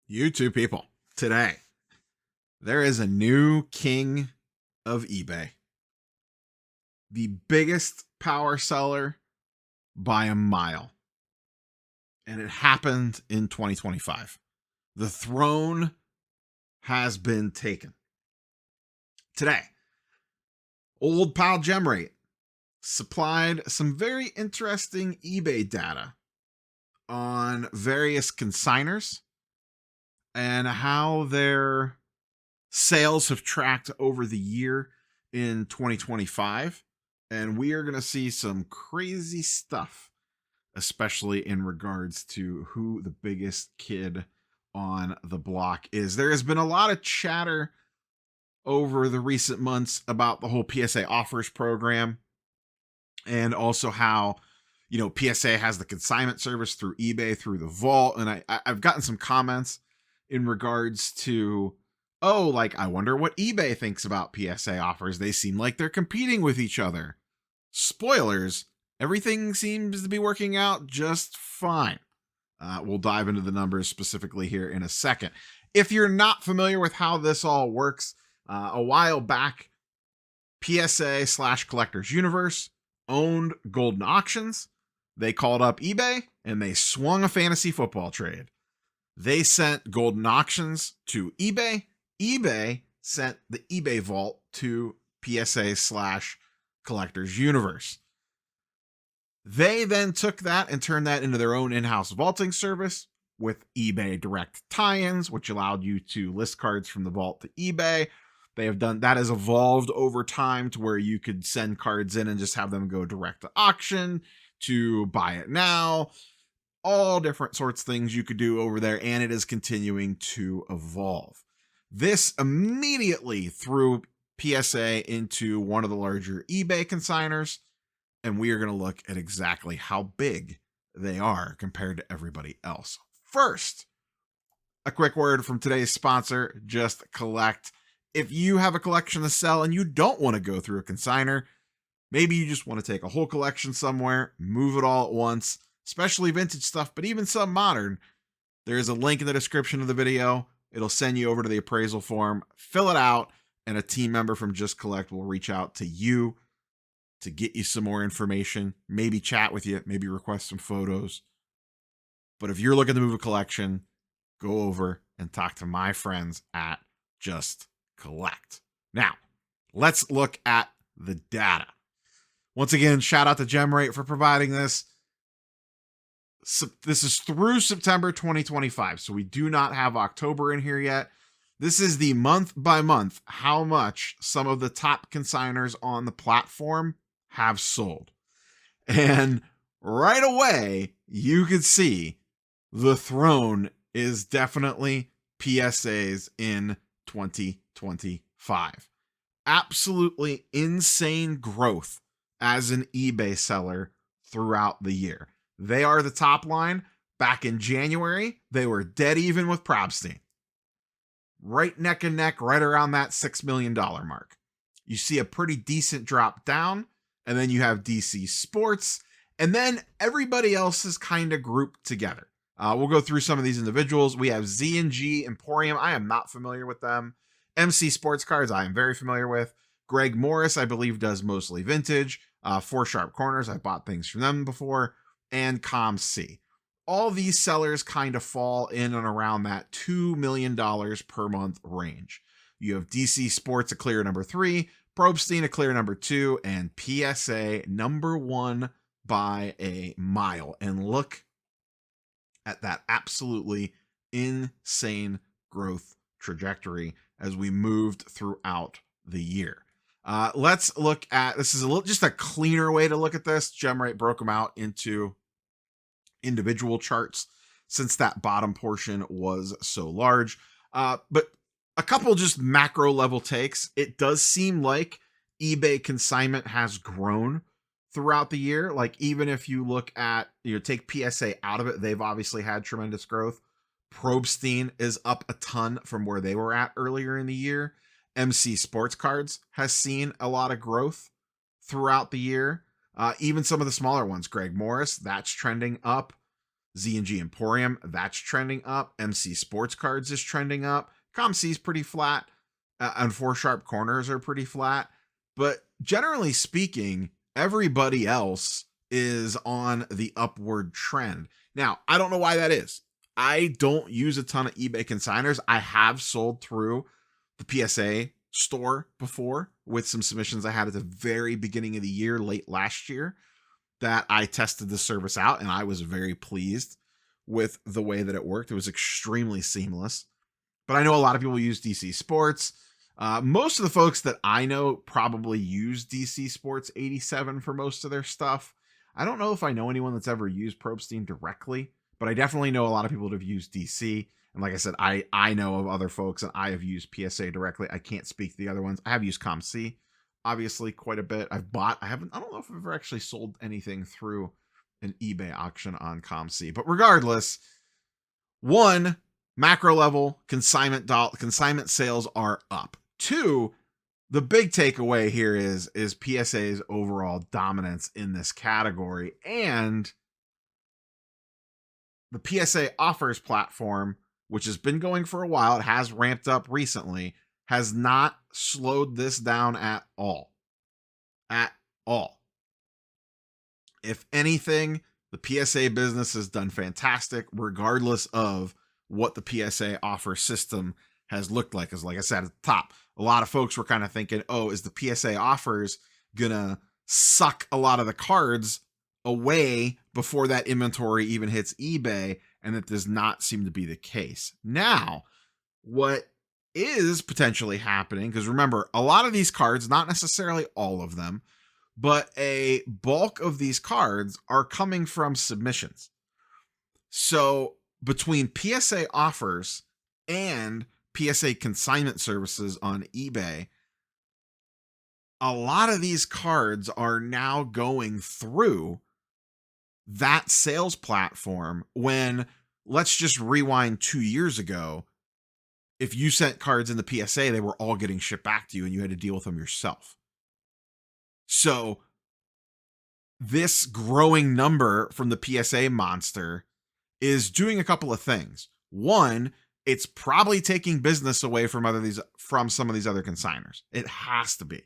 You two people, today, there is a new king of eBay. The biggest power seller by a mile. And it happened in 2025. The throne has been taken. Today, Old Pal Gemrate supplied some very interesting eBay data on various consigners and how their sales have tracked over the year in 2025. And we are going to see some crazy stuff, especially in regards to who the biggest kid on the block is. There has been a lot of chatter over the recent months about the whole PSA offers program, and also how, PSA has the consignment service through eBay, through the vault. And I've gotten some comments in regards to, I wonder what eBay thinks about PSA offers. They seem like they're competing with each other. Spoilers, everything seems to be working out just fine. We'll dive into the numbers specifically here in a second. If you're not familiar with how this all works, a while back, PSA/Collectors Universe owned Golden Auctions. They called up eBay and they swung a fantasy football trade. They sent Golden Auctions to eBay. eBay sent the eBay vault to PSA/Collectors Universe. They then took that and turned that into their own in-house vaulting service with eBay direct tie-ins, which allowed you to list cards from the vault to eBay. They have done that, has evolved over time to where you could send cards in and just have them go direct to auction, to buy it now, all different sorts of things you could do over there, and it is continuing to evolve. This immediately threw PSA into one of the larger eBay consigners, and we are going to look at exactly how big they are compared to everybody else. First, a quick word from today's sponsor, Just Collect. If you have a collection to sell and you don't want to go through a consigner, maybe you just want to take a whole collection somewhere, move it all at once, especially vintage stuff, but even some modern, there's a link in the description of the video. It'll send you over to the appraisal form, fill it out, and a team member from Just Collect will reach out to you to get you some more information, maybe chat with you, maybe request some photos. But if you're looking to move a collection, go over and talk to my friends at Just Collect. Now, let's look at the data. Once again, shout out to Gemrate for providing this. This is through September 2025, so we do not have October in here yet. This is the month by month how much some of the top consigners on the platform have sold. And right away, you could see the throne is definitely PSA's in 2025. Absolutely insane growth as an eBay seller throughout the year. They are the top line. Back in January, they were dead even with Probstein. Right neck and neck, right around that $6 million mark. You see a pretty decent drop down, and then you have DC Sports, and then everybody else is kind of grouped together. We'll go through some of these individuals. We have Z&G Emporium. I am not familiar with them. MC Sports Cards, I am very familiar with. Greg Morris, I believe, does mostly vintage. Four Sharp Corners, I bought things from them before. And ComC. All these sellers kind of fall in and around that $2 million per month range. You have DC Sports, a clear number 3, Probstein, a clear number 2, and PSA number 1 by a mile. And look at that absolutely insane growth trajectory as we moved throughout the year. Let's look at, this is just a cleaner way to look at this. Gemrate broke them out into individual charts since that bottom portion was so large. But a couple just macro level takes. It does seem like eBay consignment has grown throughout the year. Like, even if you look at, take PSA out of it, they've obviously had tremendous growth. Probstein is up a ton from where they were at earlier in the year. MC Sports Cards has seen a lot of growth throughout the year. Even some of the smaller ones, Greg Morris, that's trending up. Z&G Emporium, that's trending up. MC Sports Cards is trending up. ComC is pretty flat. And 4 Sharp Corners are pretty flat. But generally speaking, everybody else is on the upward trend. Now, I don't know why that is. I don't use a ton of eBay consigners. I have sold through the PSA store before with some submissions I had at the very beginning of the year, late last year, that I tested the service out, and I was very pleased with the way that it worked. It was extremely seamless. But I know a lot of people use DC Sports. Most of the folks that I know probably use DC Sports 87 for most of their stuff. I don't know if I know anyone that's ever used Probstein directly, but I definitely know a lot of people that have used DC. And like I said, I know of other folks that I have used PSA directly. I can't speak to the other ones. I have used ComC, obviously, quite a bit. I don't know if I've ever actually sold anything through an eBay auction on ComC. But regardless, one, macro level consignment sales are up. Two, the big takeaway here is PSA's overall dominance in this category, and the PSA offers platform, which has been going for a while, it has ramped up recently, has not slowed this down at all. At all. If anything, the PSA business has done fantastic, regardless of what the PSA offer system has looked like. Because like I said at the top, a lot of folks were kind of thinking, oh, is the PSA offers gonna suck a lot of the cards away before that inventory even hits eBay? And that does not seem to be the case. Now, what is potentially happening, because remember, a lot of these cards, not necessarily all of them, but a bulk of these cards are coming from submissions. So between PSA offers and PSA consignment services on eBay, a lot of these cards are now going through that sales platform when, let's just rewind 2 years ago, if you sent cards in the PSA, they were all getting shipped back to you and you had to deal with them yourself. So this growing number from the PSA monster is doing a couple of things. One, it's probably taking business away from some of these other consigners. It has to be.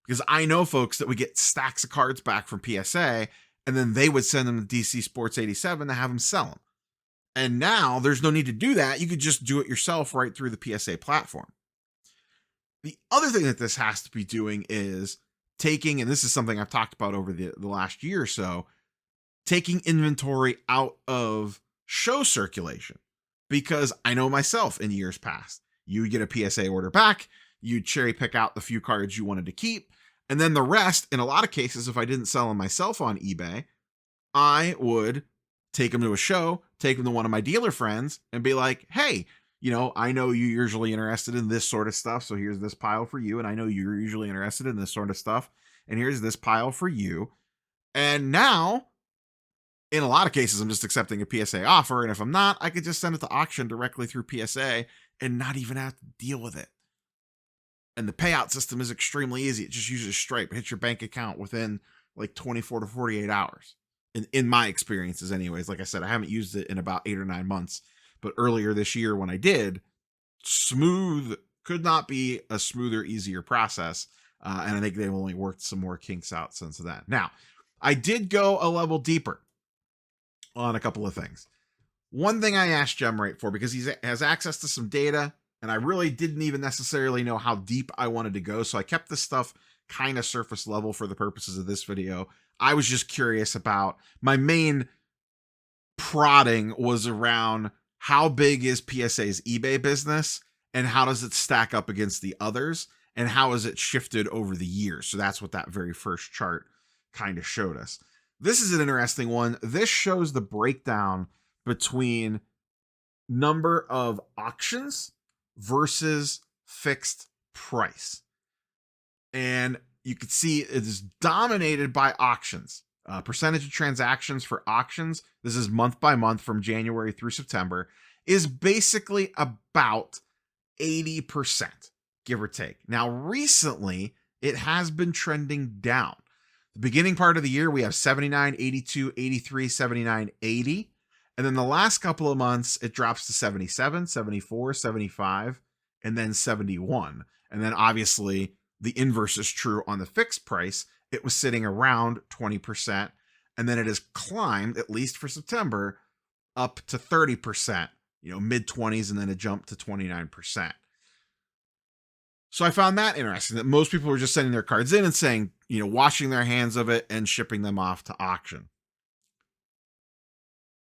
Because I know folks that would get stacks of cards back from PSA, and then they would send them to DC Sports 87 to have them sell them. And now there's no need to do that. You could just do it yourself right through the PSA platform. The other thing that this has to be doing is taking, and this is something I've talked about over the last year or so, taking inventory out of show circulation. Because I know myself in years past, you would get a PSA order back, you'd cherry pick out the few cards you wanted to keep, and then the rest, in a lot of cases, if I didn't sell them myself on eBay, I would take them to a show, take them to one of my dealer friends, and be like, hey, I know you're usually interested in this sort of stuff, so here's this pile for you, and I know you're usually interested in this sort of stuff, and here's this pile for you. And now, in a lot of cases, I'm just accepting a PSA offer, and if I'm not, I could just send it to auction directly through PSA and not even have to deal with it. And the payout system is extremely easy. It just uses Stripe. It hits your bank account within like 24 to 48 hours. In my experiences anyways. Like I said, I haven't used it in about 8 or 9 months. But earlier this year when I did, smooth could not be a smoother, easier process. And I think they've only worked some more kinks out since then. Now, I did go a level deeper on a couple of things. One thing I asked GemRate for, because he has access to some data, and I really didn't even necessarily know how deep I wanted to go. So I kept this stuff kind of surface level for the purposes of this video. I was just curious about, my main prodding was around how big is PSA's eBay business and how does it stack up against the others and how has it shifted over the years. So that's what that very first chart kind of showed us. This is an interesting one. This shows the breakdown between number of auctions versus fixed price. And you can see it is dominated by auctions. Percentage of transactions for auctions, this is month by month from January through September, is basically about 80%, give or take. Now, recently, it has been trending down. The beginning part of the year, we have 79, 82, 83, 79, 80. And then the last couple of months, it drops to 77, 74, 75, and then 71. And then obviously the inverse is true on the fixed price. It was sitting around 20%. And then it has climbed, at least for September, up to 30%, mid 20s, and then it jumped to 29%. So I found that interesting, that most people were just sending their cards in and saying, washing their hands of it and shipping them off to auction.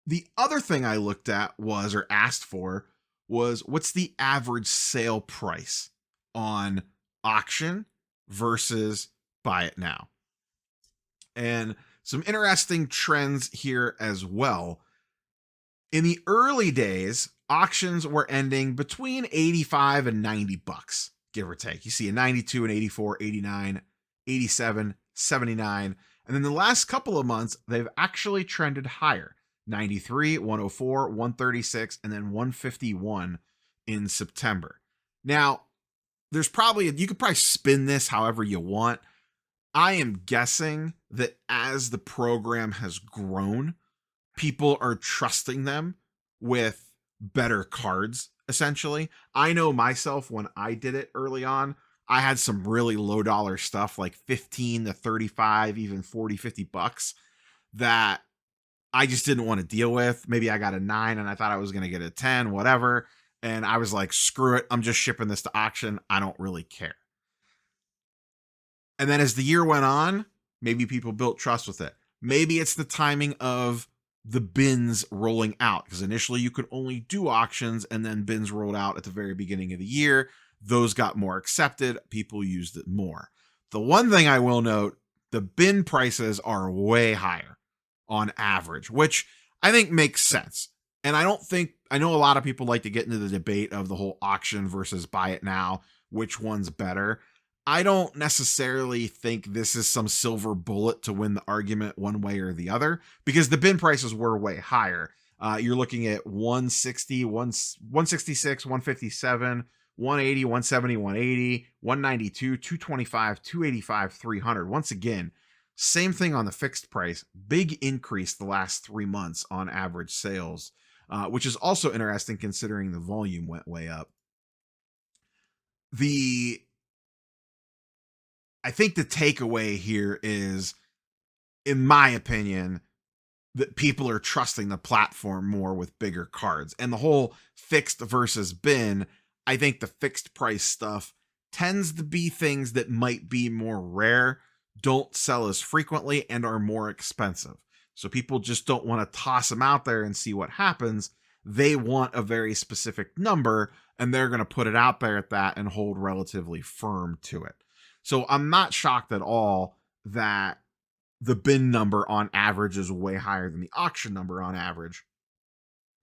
The other thing I looked at was, or asked for, was what's the average sale price on auction versus buy it now? And some interesting trends here as well. In the early days, auctions were ending between 85 and 90 bucks, give or take. You see a 92, an 84, 89, 87, 79. And then the last couple of months, they've actually trended higher. 93, 104, 136, and then 151 in September. Now, you could probably spin this however you want. I am guessing that as the program has grown, people are trusting them with better cards, essentially. I know myself, when I did it early on, I had some really low dollar stuff like 15 to 35, even 40, 50 bucks that I just didn't want to deal with. Maybe I got a 9 and I thought I was going to get a 10, whatever. And I was like, screw it. I'm just shipping this to auction. I don't really care. And then as the year went on, maybe people built trust with it. Maybe it's the timing of the bins rolling out, because initially you could only do auctions, and then bins rolled out at the very beginning of the year. Those got more accepted. People used it more. The one thing I will note, the bin prices are way higher on average, which I think makes sense. And I know a lot of people like to get into the debate of the whole auction versus buy it now, which one's better. I don't necessarily think this is some silver bullet to win the argument one way or the other, because the bin prices were way higher. You're looking at 160, 166, 157, 180, 170, 180, 192, 225, 285, 300. Once again, same thing on the fixed price. Big increase the last 3 months on average sales, which is also interesting considering the volume went way up. I think the takeaway here is, in my opinion, that people are trusting the platform more with bigger cards. And the whole fixed versus bin, I think the fixed price stuff tends to be things that might be more rare, don't sell as frequently, and are more expensive. So people just don't want to toss them out there and see what happens. They want a very specific number, and they're going to put it out there at that and hold relatively firm to it. So I'm not shocked at all that the bin number on average is way higher than the auction number on average.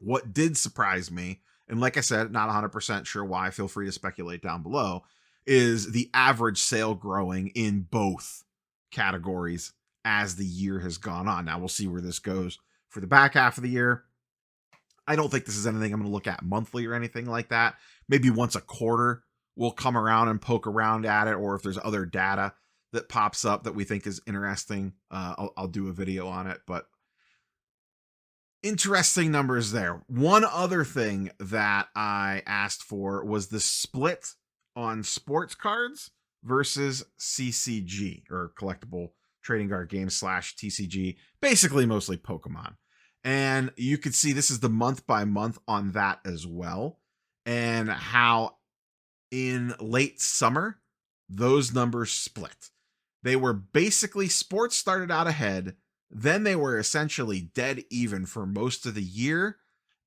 What did surprise me, and like I said, not 100% sure why, feel free to speculate down below, is the average sale growing in both categories as the year has gone on. Now we'll see where this goes for the back half of the year. I don't think this is anything I'm going to look at monthly or anything like that. Maybe once a quarter we'll come around and poke around at it, or if there's other data that pops up that we think is interesting, I'll do a video on it. But interesting numbers there. One other thing that I asked for was the split on sports cards versus CCG, or collectible trading card games / TCG, basically mostly Pokemon. And you could see this is the month by month on that as well, and how in late summer, those numbers split. They were basically, sports started out ahead, then they were essentially dead even for most of the year,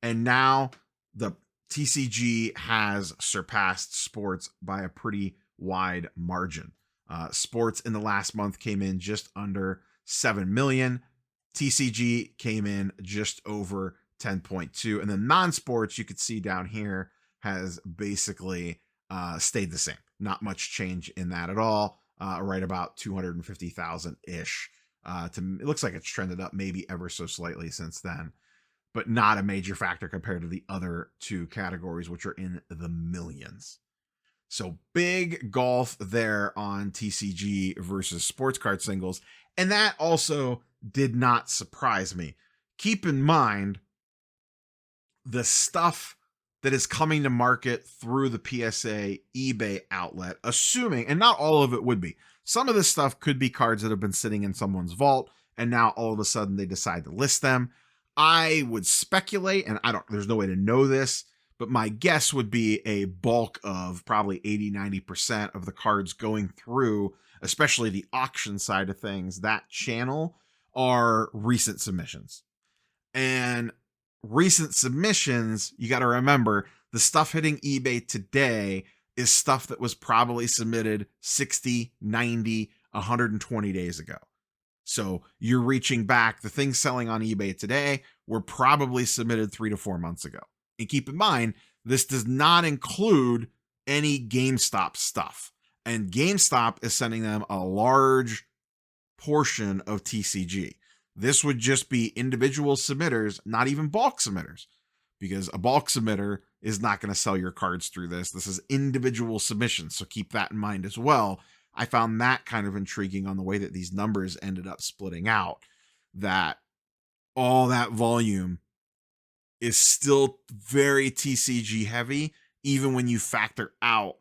and now the TCG has surpassed sports by a pretty wide margin. Sports in the last month came in just under 7 million. TCG came in just over 10.2. And then non-sports, you could see down here, has basically stayed the same. Not much change in that at all. Right about 250,000-ish. It looks like it's trended up maybe ever so slightly since then, but not a major factor compared to the other two categories, which are in the millions. So big golf there on TCG versus sports card singles. And that also did not surprise me. Keep in mind, the stuff that is coming to market through the PSA eBay outlet, assuming, and not all of it would be, some of this stuff could be cards that have been sitting in someone's vault and now all of a sudden they decide to list them. I would speculate, and there's no way to know this, but my guess would be a bulk of probably 80-90% of the cards going through, especially the auction side of things, that channel, are recent submissions. And recent submissions, you got to remember, the stuff hitting eBay today is stuff that was probably submitted 60, 90, 120 days ago. So you're reaching back. The things selling on eBay today were probably submitted 3 to 4 months ago. And keep in mind, this does not include any GameStop stuff. And GameStop is sending them a large portion of TCG. This would just be individual submitters, not even bulk submitters, because a bulk submitter is not going to sell your cards through this. This is individual submissions, so keep that in mind as well. I found that kind of intriguing on the way that these numbers ended up splitting out, that all that volume is still very TCG heavy, even when you factor out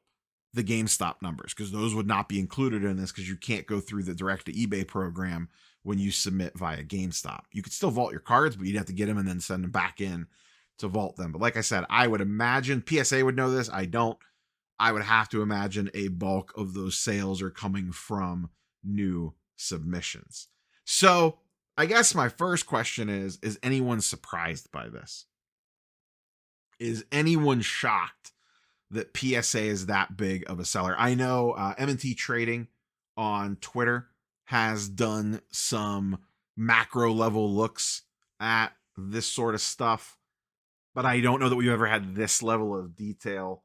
the GameStop numbers, because those would not be included in this because you can't go through the direct to eBay program when you submit via GameStop. You could still vault your cards, but you'd have to get them and then send them back in to vault them. But like I said, I would imagine PSA would know this. I don't. I would have to imagine a bulk of those sales are coming from new submissions. So I guess my first question is anyone surprised by this? Is anyone shocked that PSA is that big of a seller? I know M&T Trading on Twitter has done some macro level looks at this sort of stuff, but I don't know that we've ever had this level of detail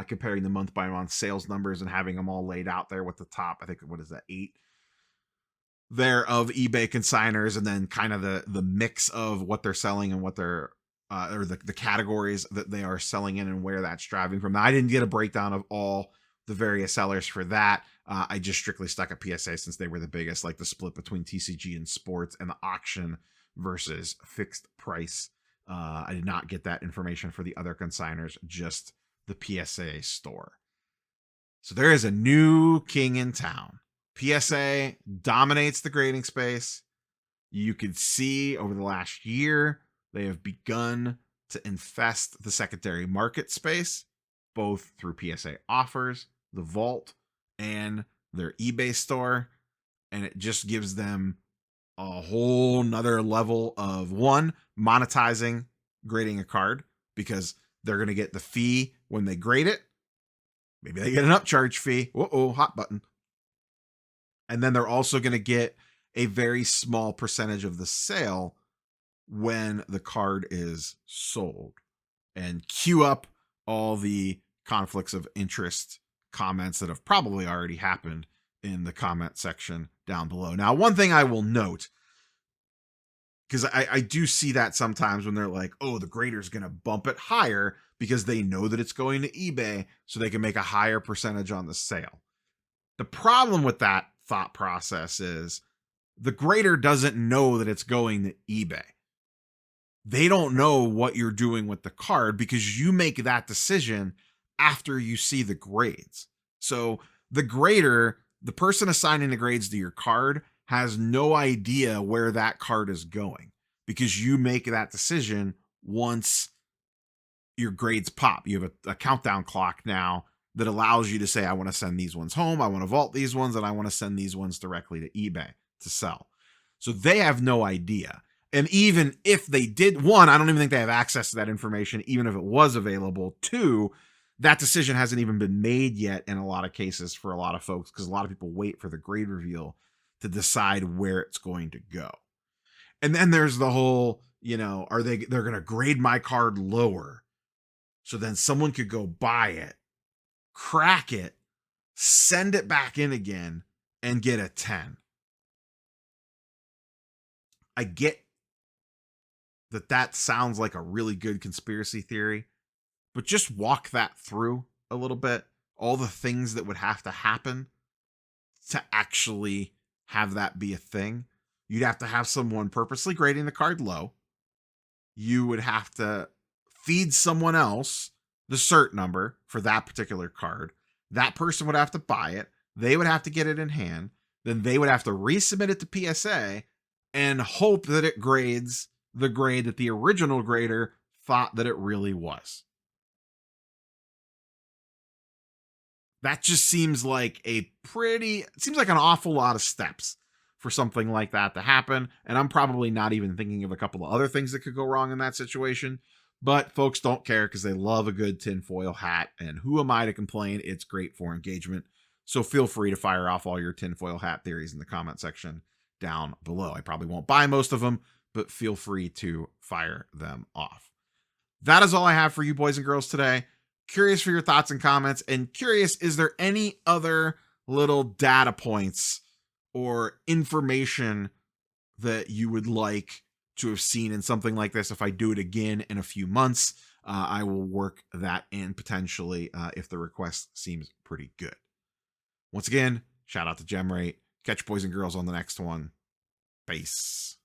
comparing the month by month sales numbers and having them all laid out there with the top, I think, what is that, 8 there of eBay consigners, and then kind of the mix of what they're selling and what they're or the categories that they are selling in and where that's driving from. Now, I didn't get a breakdown of all the various sellers for that. I just strictly stuck at PSA since they were the biggest, like the split between TCG and sports and the auction versus fixed price. I did not get that information for the other consigners, just the PSA store. So there is a new king in town. PSA dominates the grading space. You could see over the last year, they have begun to infest the secondary market space, both through PSA offers, the vault, and their eBay store. And it just gives them a whole nother level of, one, monetizing grading a card, because they're going to get the fee when they grade it. Maybe they get an upcharge fee. Uh-oh, hot button. And then they're also going to get a very small percentage of the sale when the card is sold. And queue up all the conflicts of interest comments that have probably already happened in the comment section down below. Now, one thing I will note, because I do see that sometimes when they're like, oh, the grader's going to bump it higher because they know that it's going to eBay so they can make a higher percentage on the sale. The problem with that thought process is the grader doesn't know that it's going to eBay. They don't know what you're doing with the card because you make that decision after you see the grades. So the grader, the person assigning the grades to your card, has no idea where that card is going because you make that decision once your grades pop. You have a countdown clock now that allows you to say, I want to send these ones home, I want to vault these ones, and I want to send these ones directly to eBay to sell. So they have no idea. And even if they did, one, I don't even think they have access to that information, even if it was available. Two, that decision hasn't even been made yet in a lot of cases for a lot of folks, because a lot of people wait for the grade reveal to decide where it's going to go. And then there's the whole, they're going to grade my card lower so then someone could go buy it, crack it, send it back in again, and get a 10. I get that sounds like a really good conspiracy theory, but just walk that through a little bit. All the things that would have to happen to actually have that be a thing. You'd have to have someone purposely grading the card low. You would have to feeds someone else the cert number for that particular card. That person would have to buy it. They would have to get it in hand. Then they would have to resubmit it to PSA and hope that it grades the grade that the original grader thought that it really was. That just seems like seems like an awful lot of steps for something like that to happen. And I'm probably not even thinking of a couple of other things that could go wrong in that situation. But folks don't care because they love a good tinfoil hat. And who am I to complain? It's great for engagement. So feel free to fire off all your tinfoil hat theories in the comment section down below. I probably won't buy most of them, but feel free to fire them off. That is all I have for you boys and girls today. Curious for your thoughts and comments, and curious, is there any other little data points or information that you would like to have seen in something like this? If I do it again in a few months, I will work that in potentially if the request seems pretty good. Once again, shout out to Gem Rate. Catch boys and girls on the next one. Peace.